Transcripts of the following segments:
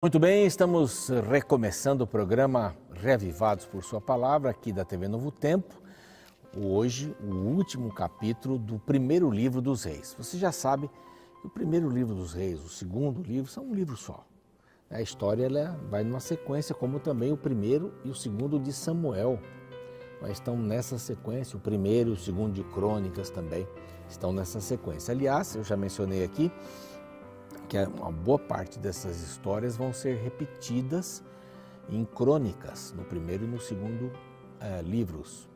Muito bem, estamos recomeçando o programa Reavivados por Sua Palavra, aqui da TV Novo Tempo. Hoje, o último capítulo do primeiro livro dos Reis. Você já sabe que o primeiro livro dos Reis, o segundo livro, são um livro só. A história ela vai numa sequência, como também o primeiro e o segundo de Samuel. Mas estão nessa sequência, o primeiro e o segundo de Crônicas também estão nessa sequência. Aliás, eu já mencionei aqui que uma boa parte dessas histórias vão ser repetidas em crônicas, no primeiro e no segundo livros.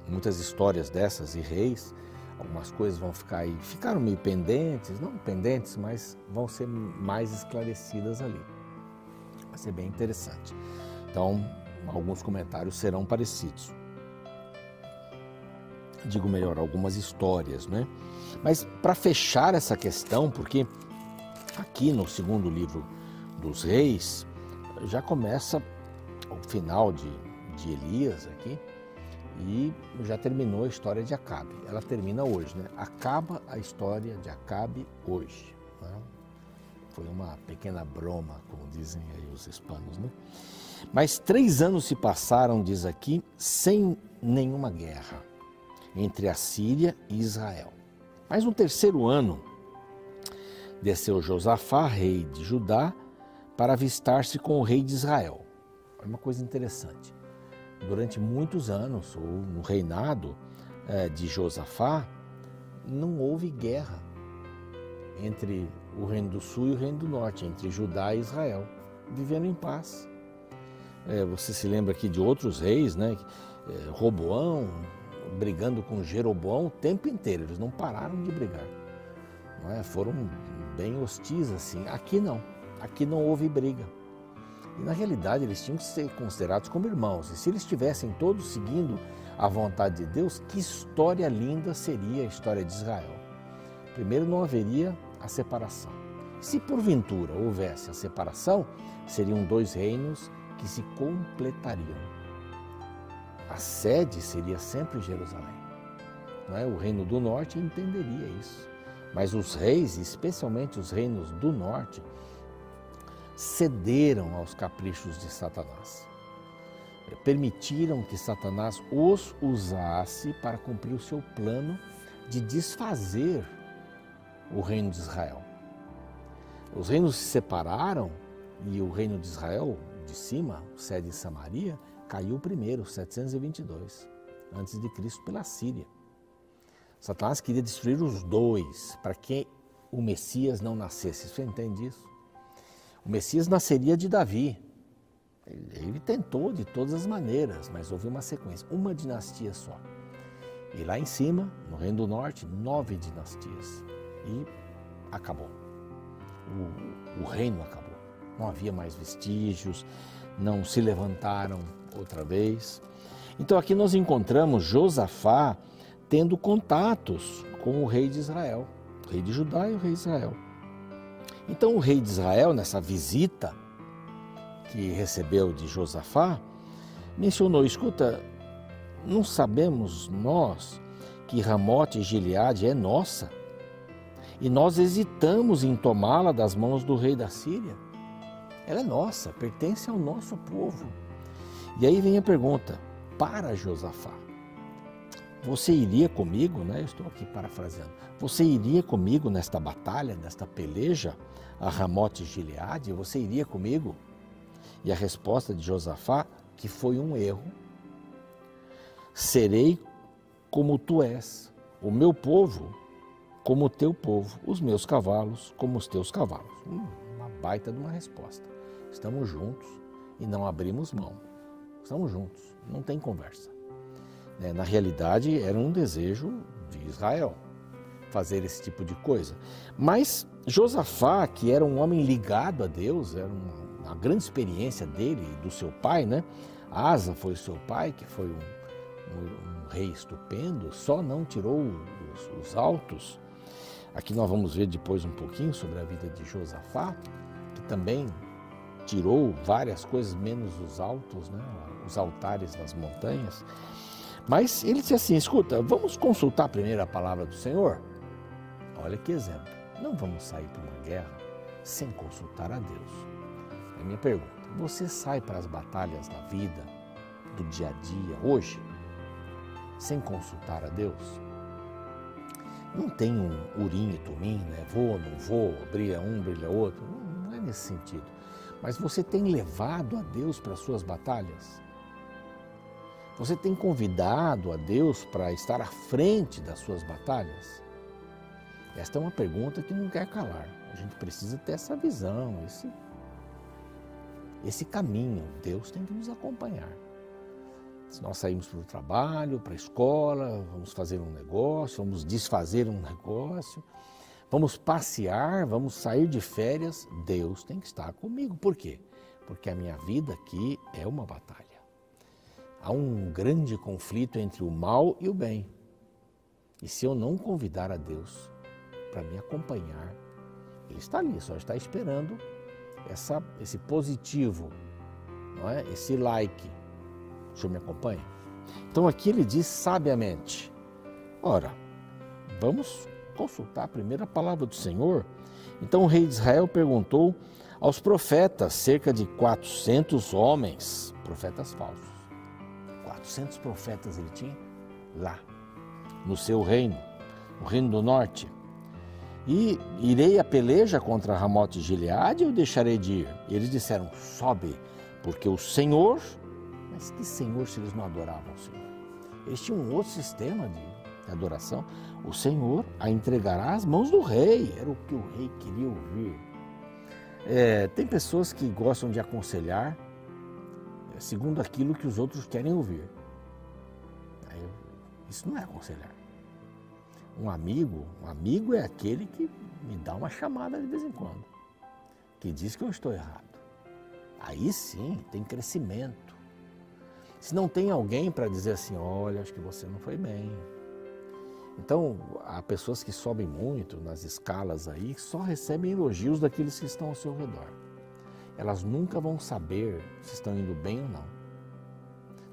Muitas histórias dessas e reis, algumas coisas vão ficaram meio pendentes, não pendentes, mas vão ser mais esclarecidas ali. Vai ser bem interessante. Então, alguns comentários serão parecidos. Digo melhor, algumas histórias, né? Mas para fechar essa questão, porque aqui no segundo livro dos Reis, já começa o final de Elias aqui e já terminou a história de Acabe. Ela termina hoje, né? Acaba a história de Acabe hoje. Né? Foi uma pequena broma, como dizem aí os hispanos, né? Mas 3 anos se passaram, diz aqui, sem nenhuma guerra entre a Síria e Israel. Mas no terceiro ano, desceu Josafá, rei de Judá, para avistar-se com o rei de Israel. É uma coisa interessante. Durante muitos anos, ou no reinado de Josafá, não houve guerra entre o reino do sul e o reino do norte, entre Judá e Israel, vivendo em paz. Você se lembra aqui de outros reis, né? Roboão brigando com Jeroboão o tempo inteiro, eles não pararam de brigar. Não é? Foram bem hostis assim. Aqui não houve briga. E na realidade eles tinham que ser considerados como irmãos. E se eles estivessem todos seguindo a vontade de Deus, que história linda seria a história de Israel. Primeiro, não haveria a separação. Se porventura houvesse a separação, seriam 2 reinos que se completariam. A sede seria sempre Jerusalém. Não é? O reino do norte entenderia isso. Mas os reis, especialmente os reinos do norte, cederam aos caprichos de Satanás. Permitiram que Satanás os usasse para cumprir o seu plano de desfazer o reino de Israel. Os reinos se separaram e o reino de Israel, de cima, sede de Samaria, caiu primeiro, 722 a.C., pela Síria. Satanás queria destruir os 2 para que o Messias não nascesse. Você entende isso? O Messias nasceria de Davi. Ele tentou de todas as maneiras, mas houve uma sequência, uma dinastia só. E lá em cima, no Reino do Norte, 9 dinastias. E acabou. O reino acabou. Não havia mais vestígios, não se levantaram outra vez. Então aqui nós encontramos Josafá tendo contatos com o rei de Israel, o rei de Judá e o rei de Israel. Então o rei de Israel, nessa visita que recebeu de Josafá, mencionou, escuta, não sabemos nós que Ramote e Gileade é nossa e nós hesitamos em tomá-la das mãos do rei da Síria? Ela é nossa, pertence ao nosso povo. E aí vem a pergunta para Josafá. Você iria comigo, né? Eu estou aqui parafraseando. Você iria comigo nesta batalha, nesta peleja, a Ramote e Gileade? Você iria comigo? E a resposta de Josafá, que foi um erro. Serei como tu és, o meu povo como o teu povo, os meus cavalos como os teus cavalos. Uma baita de uma resposta. Estamos juntos e não abrimos mão. Estamos juntos, não tem conversa. Na realidade, era um desejo de Israel fazer esse tipo de coisa. Mas Josafá, que era um homem ligado a Deus, era uma grande experiência dele e do seu pai, né? Asa foi o seu pai, que foi um rei estupendo, só não tirou os altos. Aqui nós vamos ver depois um pouquinho sobre a vida de Josafá, que também tirou várias coisas, menos os altos, né? Os altares nas montanhas. Mas ele disse assim, escuta, vamos consultar primeiro a palavra do Senhor? Olha que exemplo. Não vamos sair para uma guerra sem consultar a Deus. minha pergunta, você sai para as batalhas da vida, do dia a dia, hoje, sem consultar a Deus? Não tem um urim e tumim, né? Vou, não vou, brilha um, brilha outro. Não é nesse sentido. Mas você tem levado a Deus para as suas batalhas? Você tem convidado a Deus para estar à frente das suas batalhas? Esta é uma pergunta que não quer calar. A gente precisa ter essa visão, esse caminho. Deus tem que nos acompanhar. Se nós saímos para o trabalho, para a escola, vamos fazer um negócio, vamos desfazer um negócio, vamos passear, vamos sair de férias, Deus tem que estar comigo. Por quê? Porque a minha vida aqui é uma batalha. Há um grande conflito entre o mal e o bem. E se eu não convidar a Deus para me acompanhar, Ele está ali, só está esperando esse positivo, não é? Esse like. O senhor me acompanha? Então aqui ele diz sabiamente. Ora, vamos consultar a primeira palavra do Senhor. Então o rei de Israel perguntou aos profetas, cerca de 400 homens, profetas falsos. 400 profetas ele tinha lá, no seu reino, no reino do norte. E irei a peleja contra Ramote e Gileade ou deixarei de ir? E eles disseram, sobe, porque o Senhor... Mas que Senhor se eles não adoravam o Senhor? Eles tinham um outro sistema de adoração. O Senhor a entregará às mãos do rei. Era o que o rei queria ouvir. Tem pessoas que gostam de aconselhar segundo aquilo que os outros querem ouvir. Isso não é aconselhar. Um amigo é aquele que me dá uma chamada de vez em quando, que diz que eu estou errado. Aí sim, tem crescimento. Se não tem alguém para dizer assim, olha, acho que você não foi bem. Então, há pessoas que sobem muito nas escalas aí, que só recebem elogios daqueles que estão ao seu redor. Elas nunca vão saber se estão indo bem ou não.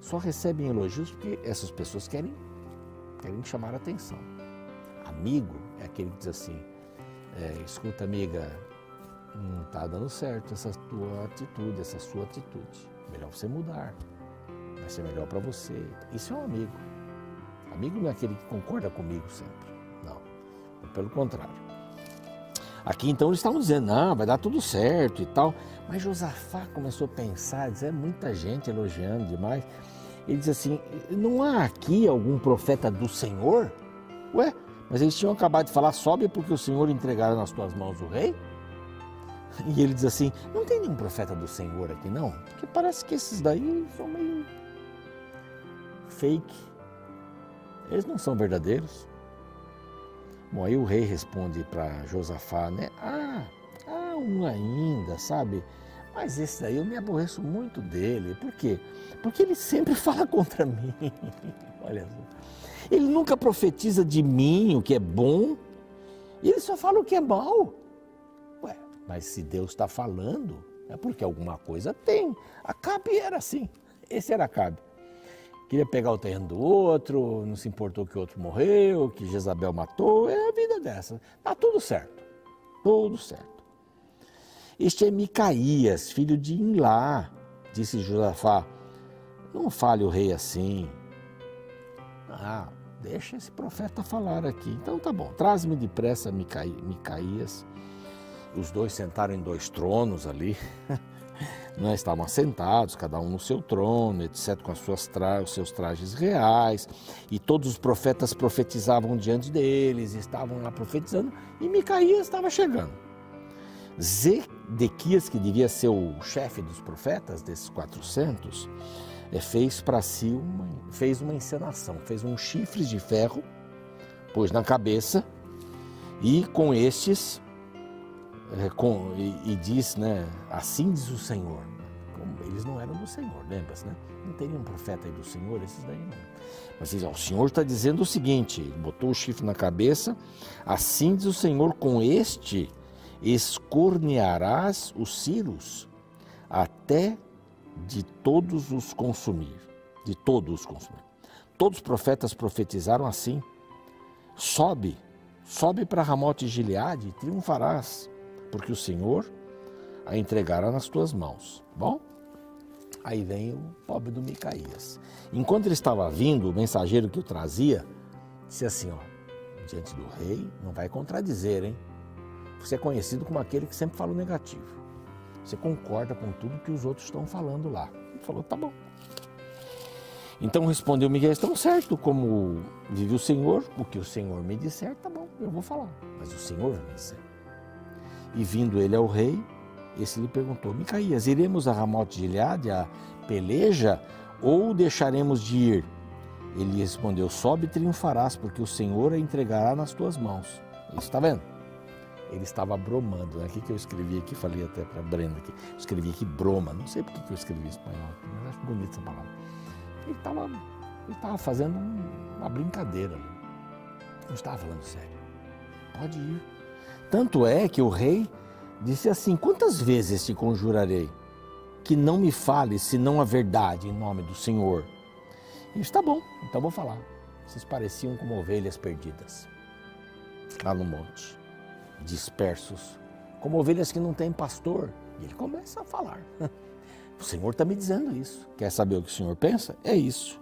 Só recebem elogios porque essas pessoas querem chamar a atenção. Amigo é aquele que diz assim, escuta amiga, não está dando certo essa tua atitude, essa sua atitude. Melhor você mudar. Vai ser melhor para você. Isso é um amigo. Amigo não é aquele que concorda comigo sempre. Não. Pelo contrário. Aqui então eles estavam dizendo, não, vai dar tudo certo e tal. Mas Josafá começou a pensar, dizer, muita gente elogiando demais. Ele diz assim, não há aqui algum profeta do Senhor? Ué, mas eles tinham acabado de falar, sobe porque o Senhor entregará nas tuas mãos o rei? E ele diz assim, não tem nenhum profeta do Senhor aqui não? Porque parece que esses daí são meio fake. Eles não são verdadeiros. Bom, aí o rei responde para Josafá, né? Ah, um ainda, sabe? Mas esse daí eu me aborreço muito dele. Por quê? Porque ele sempre fala contra mim. Olha só. Ele nunca profetiza de mim o que é bom. Ele só fala o que é mal. Ué, mas se Deus está falando, é porque alguma coisa tem. Acabe era assim. Esse era Acabe. Queria pegar o terreno do outro, não se importou que o outro morreu, que Jezabel matou. É a vida dessa. Está tudo certo. Tudo certo. Este é Micaías, filho de Imlá, disse Josafá. Não fale o rei assim. Deixa esse profeta falar aqui. Então tá bom, traz-me depressa Micaías. Os dois sentaram em 2 tronos ali. Nós estavam assentados, cada um no seu trono, etc., com os seus trajes reais. E todos os profetas profetizavam diante deles, estavam lá profetizando. E Micaías estava chegando. Zedequias, que devia ser o chefe dos profetas, desses 400, fez para si uma encenação, fez uns chifres de ferro, pôs na cabeça e com estes, e diz, né, assim diz o Senhor. Eles não eram do Senhor, lembra-se, né? Não teria um profeta aí do Senhor, esses daí não. Mas o Senhor está dizendo o seguinte, ele botou o chifre na cabeça, assim diz o Senhor, com este escornearás os ciros até de todos os consumir. De todos os consumir. Todos os profetas profetizaram assim. Sobe para Ramote e Gileade e triunfarás, porque o Senhor a entregará nas tuas mãos. Bom, aí vem o pobre do Micaías. Enquanto ele estava vindo, o mensageiro que o trazia disse assim, ó, diante do rei, não vai contradizer, hein? Você é conhecido como aquele que sempre fala o negativo. Você concorda com tudo que os outros estão falando lá. Ele falou, tá bom. Então respondeu Micaías, tão certo como vive o Senhor, o que o Senhor me disser, tá bom, eu vou falar. Mas o Senhor vai me dizer. E vindo ele ao rei, esse lhe perguntou, Micaías, iremos a Ramote de Gileade, a peleja, ou deixaremos de ir? Ele respondeu, sobe e triunfarás, porque o Senhor a entregará nas tuas mãos. Está vendo? Ele estava bromando, né? O que eu escrevi aqui, falei até para a Brenda aqui, escrevi aqui broma, não sei por que eu escrevi em espanhol, mas acho bonita essa palavra. Ele estava fazendo uma brincadeira, não estava falando sério. Pode ir. Tanto é que o rei disse assim, quantas vezes te conjurarei que não me fales senão a verdade em nome do Senhor? Ele disse, tá bom, então vou falar. Vocês pareciam como ovelhas perdidas lá no monte, dispersos, como ovelhas que não têm pastor. E ele começa a falar. O Senhor está me dizendo isso. Quer saber o que o Senhor pensa? É isso.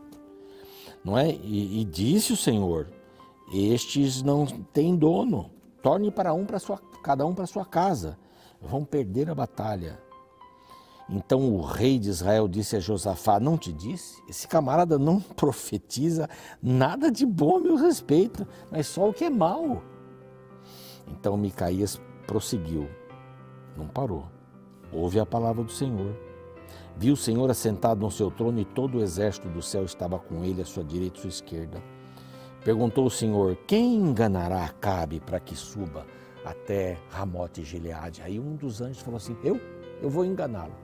Não é? E disse o Senhor, estes não têm dono. Torne cada um para sua casa. Vão perder a batalha. Então o rei de Israel disse a Josafá, não te disse? Esse camarada não profetiza nada de bom a meu respeito, mas só o que é mal. Então Micaías prosseguiu, não parou. Ouve a palavra do Senhor. Viu o Senhor assentado no seu trono e todo o exército do céu estava com ele à sua direita e à sua esquerda. Perguntou o Senhor, quem enganará Acabe para que suba até Ramote e Gileade? Aí um dos anjos falou assim, eu vou enganá-lo.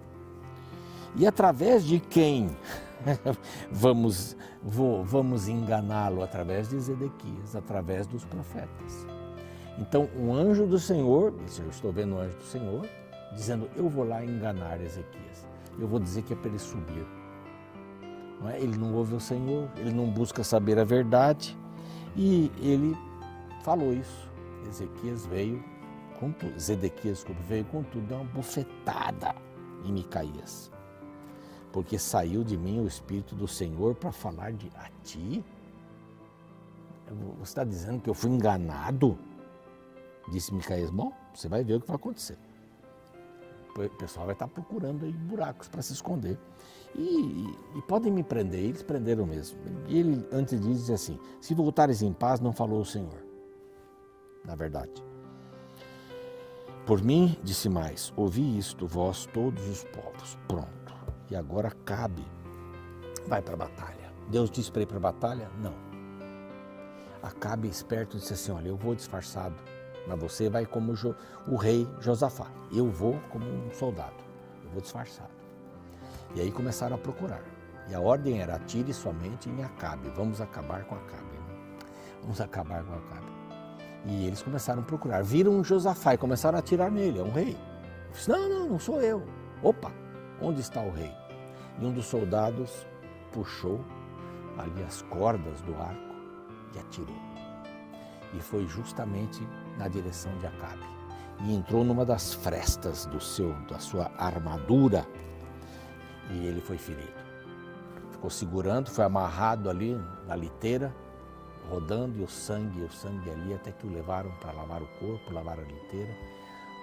E através de quem vamos enganá-lo? Através de Zedequias, através dos profetas. Então um anjo do Senhor, eu estou vendo o anjo do Senhor, dizendo, eu vou lá enganar Ezequias. Eu vou dizer que é para ele subir. Não é? Ele não ouve o Senhor, ele não busca saber a verdade. E ele falou isso. Zedequias veio com tudo, deu uma bufetada em Micaías. Porque saiu de mim o Espírito do Senhor para falar a ti? Você está dizendo que eu fui enganado? Disse Micaías, bom, você vai ver o que vai acontecer. O pessoal vai estar procurando aí buracos para se esconder. E podem me prender, eles prenderam mesmo. E ele, antes disso, diz assim, se voltares em paz, não falou o Senhor. Na verdade. Por mim, disse mais, ouvi isto, vós todos os povos. Pronto. E agora Acabe vai para a batalha. Deus disse para ir para a batalha? Não. Acabe esperto disse assim, olha, eu vou disfarçado. Mas você vai como o rei Josafá. Eu vou como um soldado. Eu vou disfarçado. E aí começaram a procurar. E a ordem era, atire somente em Acabe. Vamos acabar com Acabe. Vamos acabar com Acabe. E eles começaram a procurar. Viram Josafá e começaram a atirar nele. É um rei. Disse, não sou eu. Opa, onde está o rei? E um dos soldados puxou ali as cordas do arco e atirou. E foi justamente na direção de Acabe. E entrou numa das frestas da sua armadura e ele foi ferido. Ficou segurando, foi amarrado ali na liteira, rodando e o sangue ali, até que o levaram para lavar o corpo, lavar a liteira.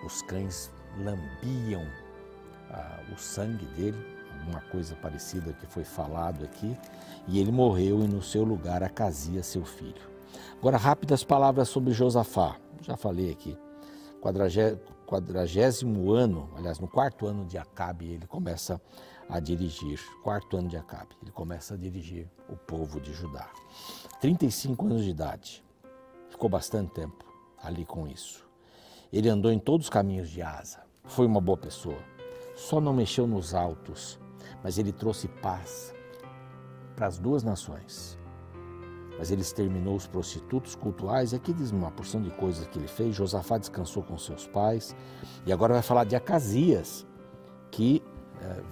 Os cães lambiam o sangue dele, alguma coisa parecida que foi falado aqui, e ele morreu e no seu lugar Acasias, seu filho. Agora, rápidas palavras sobre Josafá. Já falei aqui. 40º ano, aliás, no 4º ano de Acabe, ele começa a dirigir. 4º ano de Acabe, ele começa a dirigir o povo de Judá. 35 anos de idade. Ficou bastante tempo ali com isso. Ele andou em todos os caminhos de Asa. Foi uma boa pessoa. Só não mexeu nos altos, mas ele trouxe paz para as duas nações. Mas ele exterminou os prostitutos cultuais, e aqui diz uma porção de coisas que ele fez. Josafá descansou com seus pais, e agora vai falar de Acasias, que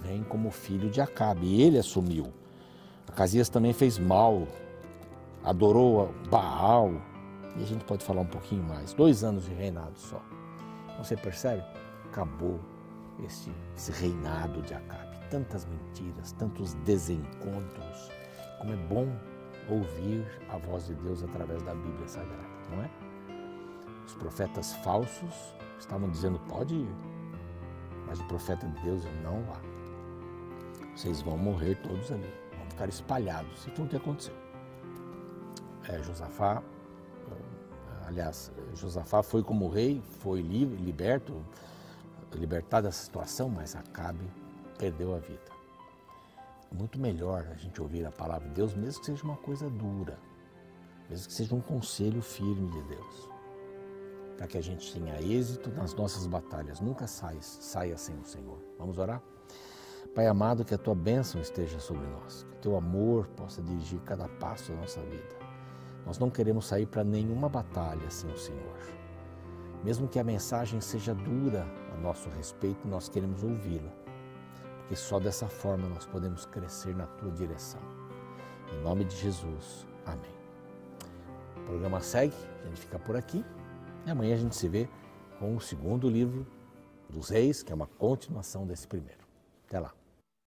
vem como filho de Acabe, e ele assumiu. Acasias também fez mal, adorou Baal, e a gente pode falar um pouquinho mais. 2 anos de reinado só. Você percebe? Acabou esse reinado de Acabe. Tantas mentiras, tantos desencontros. Como é bom ouvir a voz de Deus através da Bíblia Sagrada, não é? Os profetas falsos estavam dizendo, pode ir, mas o profeta de Deus, não vá. Vocês vão morrer todos ali, vão ficar espalhados. E foi o que aconteceu. Josafá foi como rei, foi libertado dessa situação, mas Acabe perdeu a vida. É muito melhor a gente ouvir a palavra de Deus, mesmo que seja uma coisa dura, mesmo que seja um conselho firme de Deus, para que a gente tenha êxito nas nossas batalhas, nunca saia sem o Senhor. Vamos orar? Pai amado, que a Tua bênção esteja sobre nós, que o Teu amor possa dirigir cada passo da nossa vida. Nós não queremos sair para nenhuma batalha sem o Senhor. Mesmo que a mensagem seja dura a nosso respeito, nós queremos ouvi-la, porque só dessa forma nós podemos crescer na Tua direção. Em nome de Jesus, amém. O programa segue, a gente fica por aqui e amanhã a gente se vê com o segundo livro dos Reis, que é uma continuação desse primeiro. Até lá.